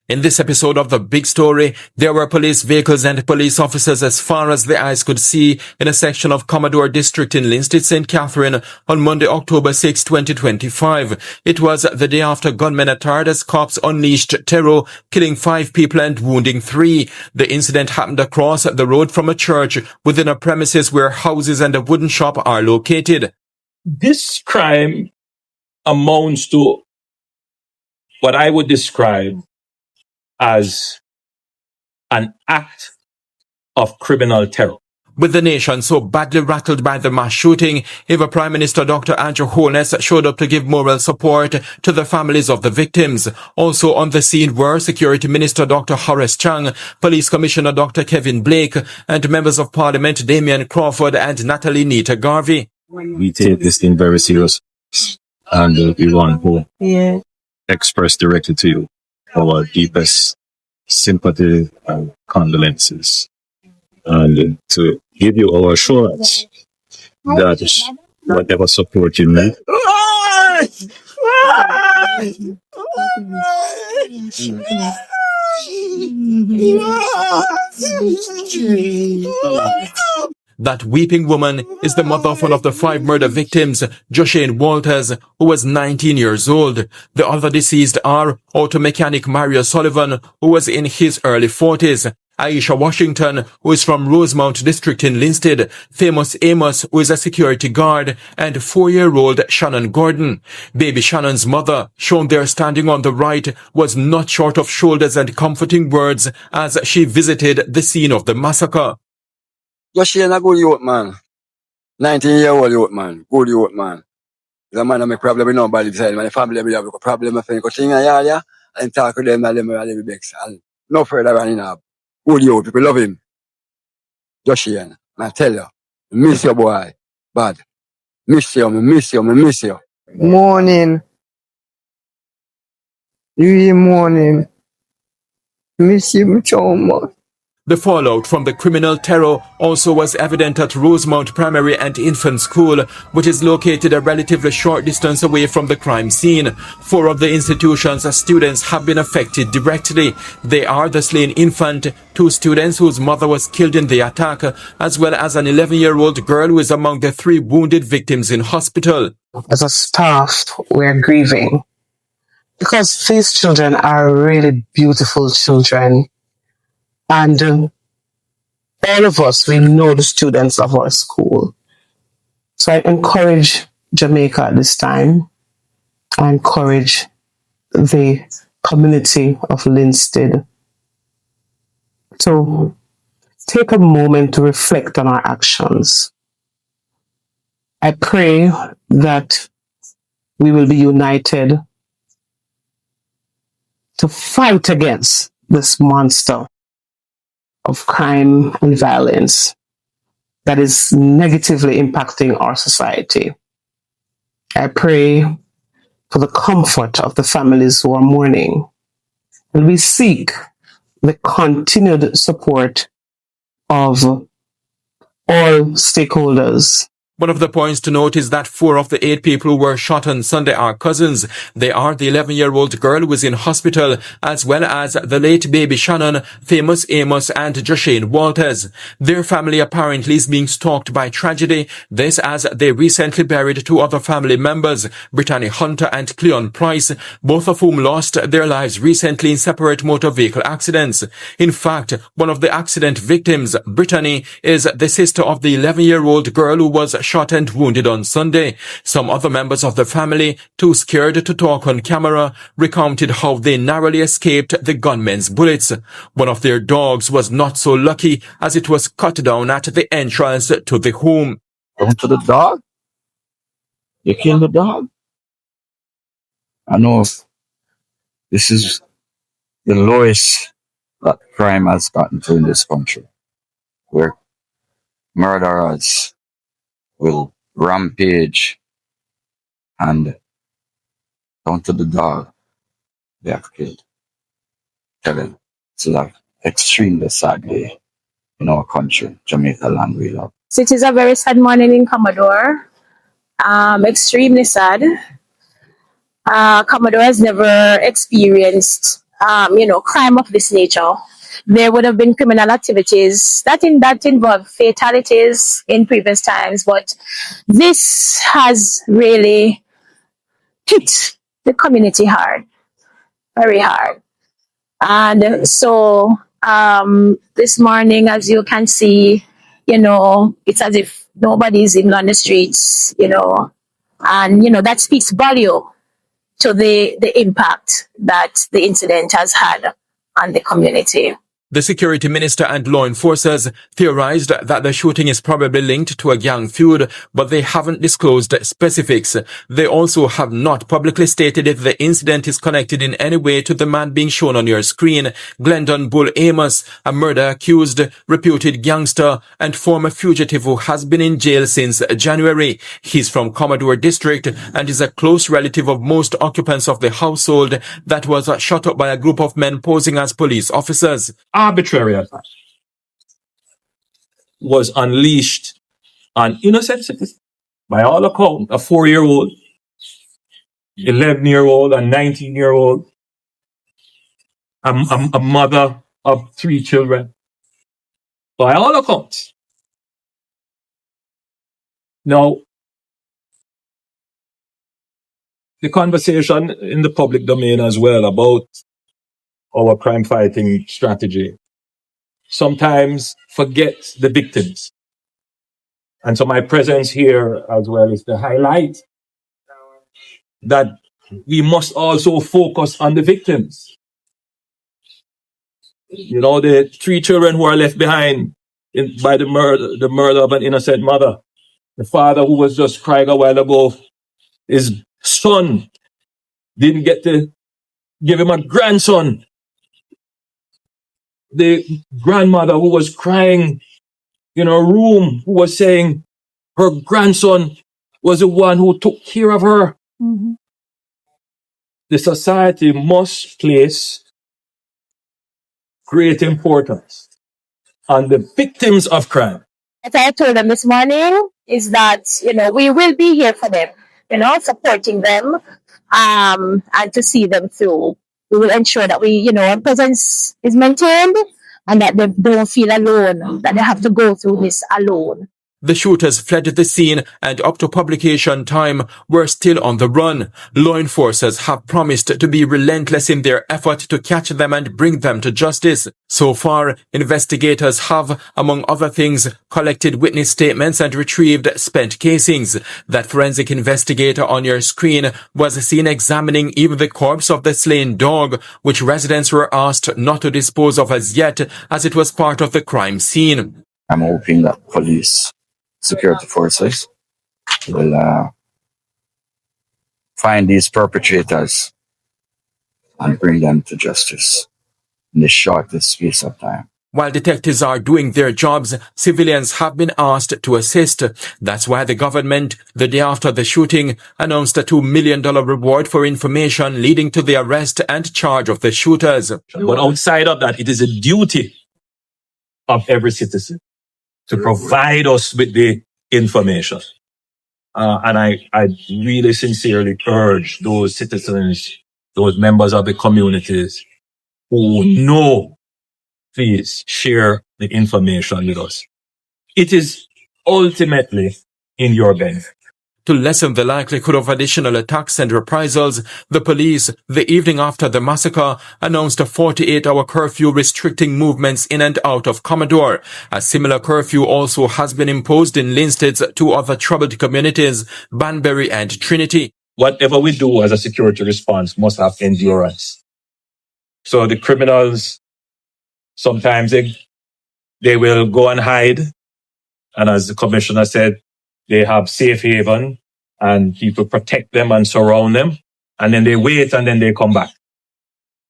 In this episode of The Big Story, there were police vehicles and police officers as far as the eyes could see in a section of Commodore District in Linstead, St. Catherine on Monday, October 6, 2025. It was the day after gunmen attired as cops unleashed terror, killing 5 people and wounding 3. The incident happened across the road from a church within a premises where houses and a wooden shop are located. This crime amounts to what I would describe as an act of criminal terror. With the nation so badly rattled by the mass shooting, even Prime Minister Dr. Andrew Holness showed up to give moral support to the families of the victims. Also on the scene were Security Minister Dr. Horace Chang, Police Commissioner Dr. Kevin Blake, and members of Parliament Damian Crawford and Natalie Nita Garvey. We take this thing very serious, and we want to express directly to you our deepest sympathy and condolences, and to give you our assurance that whatever support you need, That weeping woman is the mother of one of the 5 murder victims, Joshane Walters, who was 19 years old. The other deceased are auto mechanic Mario Sullivan, who was in his early 40s, Aisha Washington, who is from Rosemount District in Linstead, Famous Amos, who is a security guard, and 4-year-old Shannon Gordon. Baby Shannon's mother, shown there standing on the right, was not short of shoulders and comforting words as she visited the scene of the massacre. Joshane a good youth man. 19-year-old youth man. Good youth man. The man have a problem with nobody beside him. And the family will have a problem. I think go thing and talk to them and them will be vexed. And no further running up. Good youth. People love him. Joshane. I tell you. Miss your boy. Bad. Miss you. Miss you. Morning. Really morning. Miss you so much. The fallout from the criminal terror also was evident at Rosemount Primary and Infant School, which is located a relatively short distance away from the crime scene. 4 of the institution's students have been affected directly. They are the slain infant, 2 students whose mother was killed in the attack, as well as an 11-year-old girl who is among the 3 wounded victims in hospital. As a staff, we're grieving because these children are really beautiful children. And all of us, we know the students of our school. So I encourage Jamaica at this time. I encourage the community of Linstead to take a moment to reflect on our actions. I pray that we will be united to fight against this monster of crime and violence that is negatively impacting our society. I pray for the comfort of the families who are mourning, and we seek the continued support of all stakeholders. One of the points to note is that 4 of the 8 people who were shot on Sunday are cousins. They are the 11-year-old girl who is in hospital, as well as the late baby Shannon, Famous Amos, and Joshane Walters. Their family apparently is being stalked by tragedy. This as they recently buried 2 other family members, Brittany Hunter and Cleon Price, both of whom lost their lives recently in separate motor vehicle accidents. In fact, one of the accident victims, Brittany, is the sister of the 11-year-old girl who was shot and wounded on Sunday. Some other members of the family, too scared to talk on camera, recounted how they narrowly escaped the gunmen's bullets. One of their dogs was not so lucky as it was cut down at the entrance to the home. To the dog? You killed the dog? I know this is the lowest that crime has gotten to in this country, where murderers will rampage and down to the dog they have killed. Tell them it's like extremely sad day in our country, Jamaica land we love. So it is a very sad morning in Commodore. Extremely sad. Commodore has never experienced crime of this nature, there would have been criminal activities that involve fatalities in previous times, but this has really hit the community hard, very hard. And so this morning, as you can see, it's as if nobody's even on the streets, and that speaks volume to the impact that the incident has had on the community. The security minister and law enforcers theorized that the shooting is probably linked to a gang feud, but they haven't disclosed specifics. They also have not publicly stated if the incident is connected in any way to the man being shown on your screen, Glendon Bull Amos, a murder-accused, reputed gangster and former fugitive who has been in jail since January. He's from Commodore District and is a close relative of most occupants of the household that was shot up by a group of men posing as police officers. Arbitrary attack was unleashed on innocent citizens. By all accounts, a 4-year-old, 11-year-old, and 19-year-old, a mother of 3 children. By all accounts. Now, the conversation in the public domain as well about our crime fighting strategy sometimes forget the victims. And so my presence here as well is to highlight that we must also focus on the victims. The 3 children who are left behind by the murder of an innocent mother. The father who was just crying a while ago, his son didn't get to give him a grandson. The grandmother who was crying in her room, who was saying her grandson was the one who took care of her. Mm-hmm. The society must place great importance on the victims of crime. What I told them this morning is that, we will be here for them, supporting them, and to see them through. We will ensure that our presence is maintained and that they don't feel alone, that they have to go through this alone. The shooters fled the scene and up to publication time were still on the run. Law enforcers have promised to be relentless in their effort to catch them and bring them to justice. So far, investigators have, among other things, collected witness statements and retrieved spent casings. That forensic investigator on your screen was seen examining even the corpse of the slain dog, which residents were asked not to dispose of as yet, as it was part of the crime scene. I'm hoping that police security forces will find these perpetrators and bring them to justice in the shortest space of time. While detectives are doing their jobs, civilians have been asked to assist. That's why the government, the day after the shooting, announced a $2 million reward for information leading to the arrest and charge of the shooters. But outside of that, it is a duty of every citizen to provide us with the information. And I really sincerely urge those citizens, those members of the communities who know, please share the information with us. It is ultimately in your benefit. To lessen the likelihood of additional attacks and reprisals, the police, the evening after the massacre, announced a 48-hour curfew restricting movements in and out of Commodore. A similar curfew also has been imposed in Linstead's 2 other troubled communities, Banbury and Trinity. Whatever we do as a security response must have endurance. So the criminals, sometimes they will go and hide. And as the commissioner said, they have safe haven and people protect them and surround them. And then they wait and then they come back.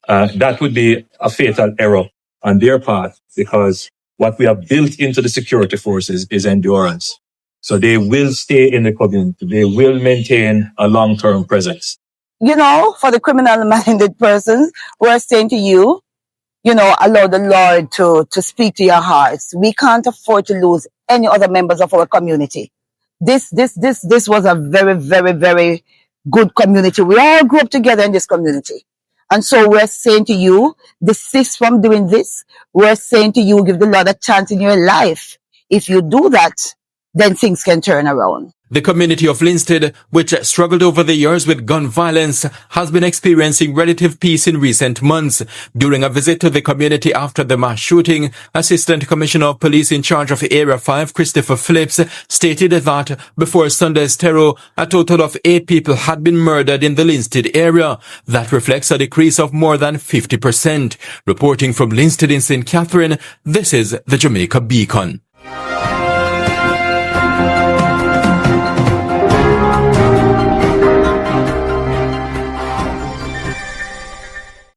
That would be a fatal error on their part because what we have built into the security forces is endurance. So they will stay in the community. They will maintain a long-term presence. For the criminal-minded persons, we're saying to you, allow the Lord to speak to your hearts. We can't afford to lose any other members of our community. This was a very, very, very good community. We all grew up together in this community. And so we're saying to you, desist from doing this. We're saying to you, give the Lord a chance in your life. If you do that, then things can turn around. The community of Linstead, which struggled over the years with gun violence, has been experiencing relative peace in recent months. During a visit to the community after the mass shooting, Assistant Commissioner of Police in charge of Area 5, Christopher Phillips, stated that before Sunday's terror, a total of 8 people had been murdered in the Linstead area. That reflects a decrease of more than 50%. Reporting from Linstead in St. Catherine, this is the Jamaica Beacon.